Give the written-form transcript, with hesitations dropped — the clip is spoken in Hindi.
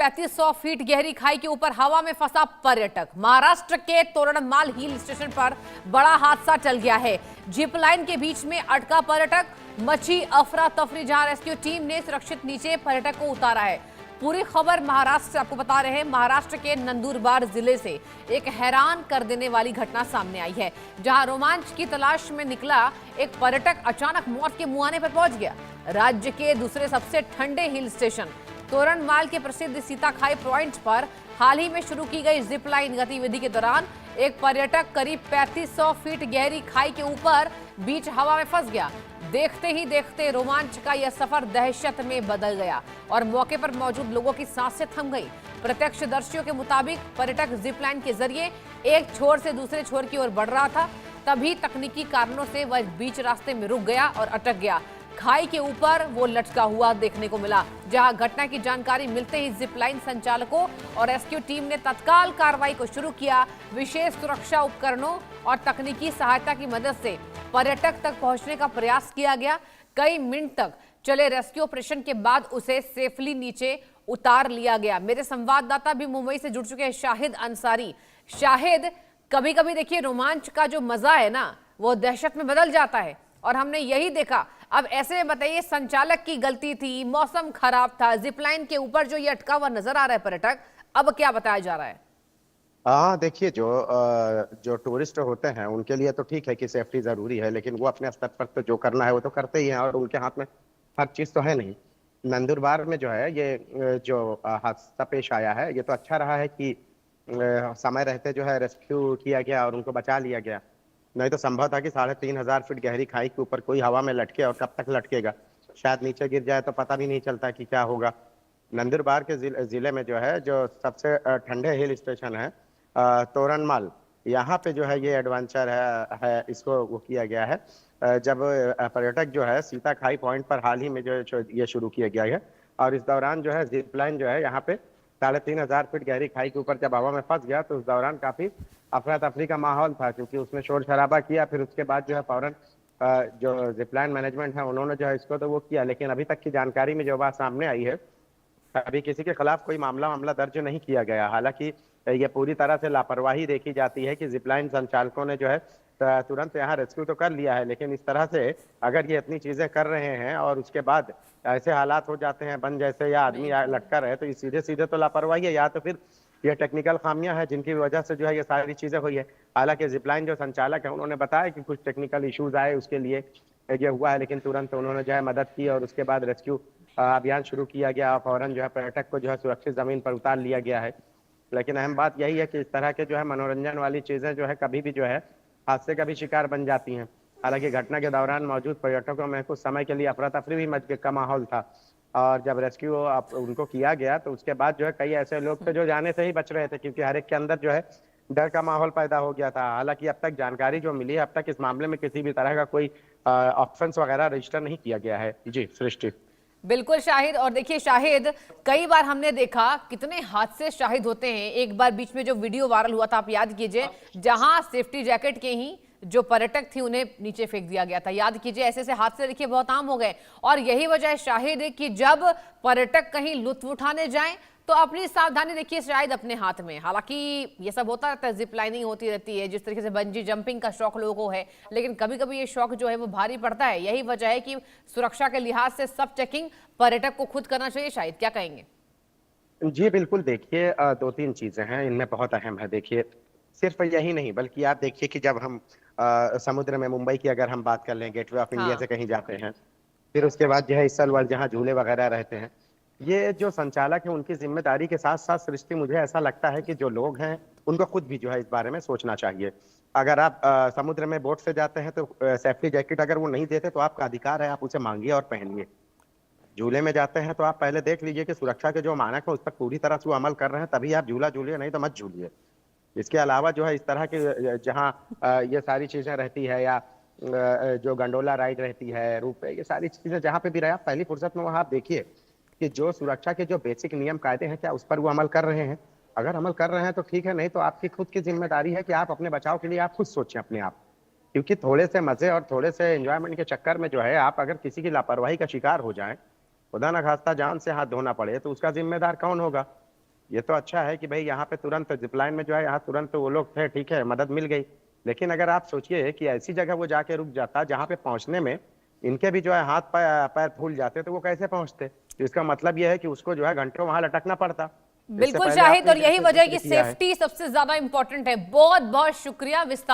3500 फीट गहरी खाई के ऊपर हवा में फंसा पर्यटक। महाराष्ट्र के तोरणमाल हिल स्टेशन पर बड़ा हादसा टल गया है। जिप लाइन के बीच में अटका पर्यटक, मची अफरा तफरी, जहां रेस्क्यू टीम ने सुरक्षित नीचे पर्यटक को उतारा है। पूरी खबर महाराष्ट्र से आपको बता रहे हैं। महाराष्ट्र के नंदुरबार जिले से एक हैरान कर देने वाली घटना सामने आई है, जहां रोमांच की तलाश में निकला एक पर्यटक अचानक मौत के मुहाने पर पहुंच गया। राज्य के दूसरे सबसे ठंडे हिल स्टेशन तोरणमाल के प्रसिद्ध सीता खाई पॉइंट पर हाल ही में शुरू की गई जिप लाइन गतिविधि के दौरान एक पर्यटक करीब 3500 फीट गहरी खाई के ऊपर बीच हवा में फंस गया। देखते ही देखते रोमांच का यह सफर दहशत में बदल गया और मौके पर मौजूद लोगों की सांसें थम गई। प्रत्यक्षदर्शियों के मुताबिक पर्यटक जिप लाइन के जरिए एक छोर से दूसरे छोर की ओर बढ़ रहा था, तभी तकनीकी कारणों से वह बीच रास्ते में रुक गया और अटक गया। खाई के ऊपर वो लटका हुआ देखने को मिला, जहां घटना की जानकारी मिलते ही जिप लाइन संचालकों और रेस्क्यू टीम ने तत्काल कार्रवाई को शुरू किया। विशेष सुरक्षा उपकरणों और तकनीकी सहायता की मदद से पर्यटक तक पहुंचने का प्रयास किया गया। कई मिनट तक चले रेस्क्यू ऑपरेशन के बाद उसे सेफली नीचे उतार लिया गया। मेरे संवाददाता भी मुंबई से जुड़ चुके हैं, शाहिद अंसारी। शाहिद, कभी कभी देखिए रोमांच का जो मजा है ना, वो दहशत में बदल जाता है और हमने यही देखा। अब ऐसे में बताइए, संचालक की गलती थी, मौसम खराब था, जिपलाइन के ऊपर जो ये अटका हुआ नजर आ रहा है पर्यटक, अब क्या बताया जा रहा है? हाँ, देखिए, जो टूरिस्ट होते हैं उनके लिए तो ठीक है कि सेफ्टी जरूरी है, लेकिन वो अपने स्तर पर तो जो करना है वो तो करते ही हैं और उनके हाथ में हर चीज तो है नहीं। नंदुरबार में जो है ये जो हादसा पेश आया है, ये तो अच्छा रहा है कि समय रहते जो है रेस्क्यू किया गया और उनको बचा लिया गया। नहीं तो संभव था कि 3500 फीट गहरी खाई के ऊपर कोई हवा में लटके और कब तक लटकेगा, शायद नीचे गिर जाए तो पता भी नहीं चलता कि क्या होगा। नंदुरबार के जिले में जो है, जो सबसे ठंडे हिल स्टेशन है तोरणमाल, यहाँ पे जो है ये एडवेंचर है इसको वो किया गया है। जब पर्यटक जो है सीता खाई पॉइंट पर हाल ही में जो ये शुरू किया गया है और इस दौरान जो है जिप लाइन जो है यहाँ पे 3500 फीट गहरी खाई के ऊपर जब हवा में फंस गया तो उस दौरान काफी अफरा तफरी का माहौल था, क्योंकि उसने शोर शराबा किया। फिर उसके बाद जो है फौरन जो जिपलाइन मैनेजमेंट है उन्होंने जो है इसको तो वो किया, लेकिन अभी तक की जानकारी में जो बात सामने आई है, अभी किसी के खिलाफ कोई मामला दर्ज नहीं किया गया। हालांकि ये पूरी तरह से लापरवाही देखी जाती है कि जिपलाइन संचालकों ने जो है तुरंत यहाँ रेस्क्यू तो कर लिया है, लेकिन इस तरह से अगर ये इतनी चीजें कर रहे हैं और उसके बाद ऐसे हालात हो जाते हैं बन जैसे या आदमी लटका रहे, तो ये सीधे सीधे तो लापरवाही है, या तो फिर ये टेक्निकल खामियां हैं जिनकी वजह से जो है ये सारी चीजें हुई है। हालांकि जिपलाइन जो संचालक है उन्होंने बताया कि कुछ टेक्निकल इश्यूज आए, उसके लिए ये हुआ है, लेकिन तुरंत उन्होंने जो है मदद की और उसके बाद रेस्क्यू अभियान शुरू किया गया। फौरन जो है पर्यटक को जो है सुरक्षित जमीन पर उतार लिया गया है। लेकिन अहम बात यही है कि इस तरह के जो है मनोरंजन वाली चीजें जो है कभी भी जो है हादसे का भी शिकार बन जाती हैं। हालांकि घटना के दौरान मौजूद पर्यटकों में कुछ समय के लिए अफरा तफरी भी मच का माहौल था और जब रेस्क्यू उनको किया गया तो उसके बाद जो है कई ऐसे लोग थे जो जाने से ही बच रहे थे, क्योंकि हर एक के अंदर जो है डर का माहौल पैदा हो गया था। हालांकि अब तक जानकारी जो मिली है, अब तक इस मामले में किसी भी तरह का कोई ऑफेंस वगैरह रजिस्टर नहीं किया गया है। जी सृष्टि। बिल्कुल शाहिद। और देखिए शाहिद, कई बार हमने देखा कितने हादसे शाहिद होते हैं। एक बार बीच में जो वीडियो वायरल हुआ था, आप याद कीजिए, जहां सेफ्टी जैकेट के ही जो पर्यटक थी उन्हें नीचे फेंक दिया गया था। याद कीजिए, ऐसे ऐसे हादसे देखिए बहुत आम हो गए और यही वजह है शाहिद कि जब पर्यटक कहीं लुत्फ उठाने जाएं तो अपनी सावधानी देखिए शायद अपने हाथ में। हालांकि ये सब होता रहता है, जिप लाइनिंग होती रहती है, जिस तरीके से बंजी जंपिंग का शौक लोगों को है, लेकिन कभी कभी ये शौक जो है वो भारी पड़ता है। यही वजह है कि सुरक्षा के लिहाज से सब चेकिंग पर्यटक को खुद करना चाहिए। शायद क्या कहेंगे? जी बिल्कुल, देखिए, दो तीन चीजें हैं इनमें बहुत अहम है। देखिए, सिर्फ यही नहीं बल्कि आप देखिए कि जब हम समुद्र में मुंबई की अगर हम बात कर लें, गेटवे ऑफ इंडिया हाँ, से कहीं जाते हैं, फिर उसके बाद जो है इसल वर्ल्ड जहाँ झूले वगैरह रहते हैं, ये जो संचालक है उनकी जिम्मेदारी के साथ साथ सृष्टि मुझे ऐसा लगता है कि जो लोग हैं उनको खुद भी जो है इस बारे में सोचना चाहिए। अगर आप समुद्र में बोट से जाते हैं तो सेफ्टी जैकेट अगर वो नहीं देते तो आपका अधिकार है, आप उसे मांगिए और पहनिए। झूले में जाते हैं तो आप पहले देख लीजिए कि सुरक्षा के जो मानक है उस पर पूरी तरह से वो अमल कर रहे हैं, तभी आप झूला झूलिए, नहीं तो मत झूलिए। इसके अलावा जो है इस तरह के जहाँ ये सारी चीजें रहती है या जो गंडोला राइड रहती है, रूप ये सारी चीजें जहाँ पे भी रहे, आप पहली फुर्सत में वहाँ आप देखिए कि जो सुरक्षा के जो बेसिक नियम कायदे हैं क्या उस पर वो अमल कर रहे हैं। अगर अमल कर रहे हैं तो ठीक है, नहीं तो आपकी खुद की जिम्मेदारी है कि आप अपने बचाव के लिए आप खुद सोचें अपने आप। क्योंकि थोड़े से मजे और थोड़े से एंजॉयमेंट के चक्कर में जो है आप अगर किसी की लापरवाही का शिकार हो जाएं, खुदा न खास्ता जान से हाथ धोना पड़े, तो उसका जिम्मेदार कौन होगा? ये तो अच्छा है कि भाई यहाँ पे तुरंत जिपलाइन में जो है, यहाँ तुरंत वो लोग थे, ठीक है, मदद मिल गई। लेकिन अगर आप सोचिए कि ऐसी जगह वो जाके रुक जाता जहाँ पे पहुंचने में इनके भी जो है हाथ पैर फूल जाते, तो वो कैसे पहुंचते? तो इसका मतलब ये है कि उसको जो है घंटों वहां लटकना पड़ता। इससे बिल्कुल पहले शाहिद, आपने और यही जैसे वजह है जिक्र कि किया है। सेफ्टी सबसे ज्यादा इंपॉर्टेंट है। बहुत बहुत शुक्रिया विस्तार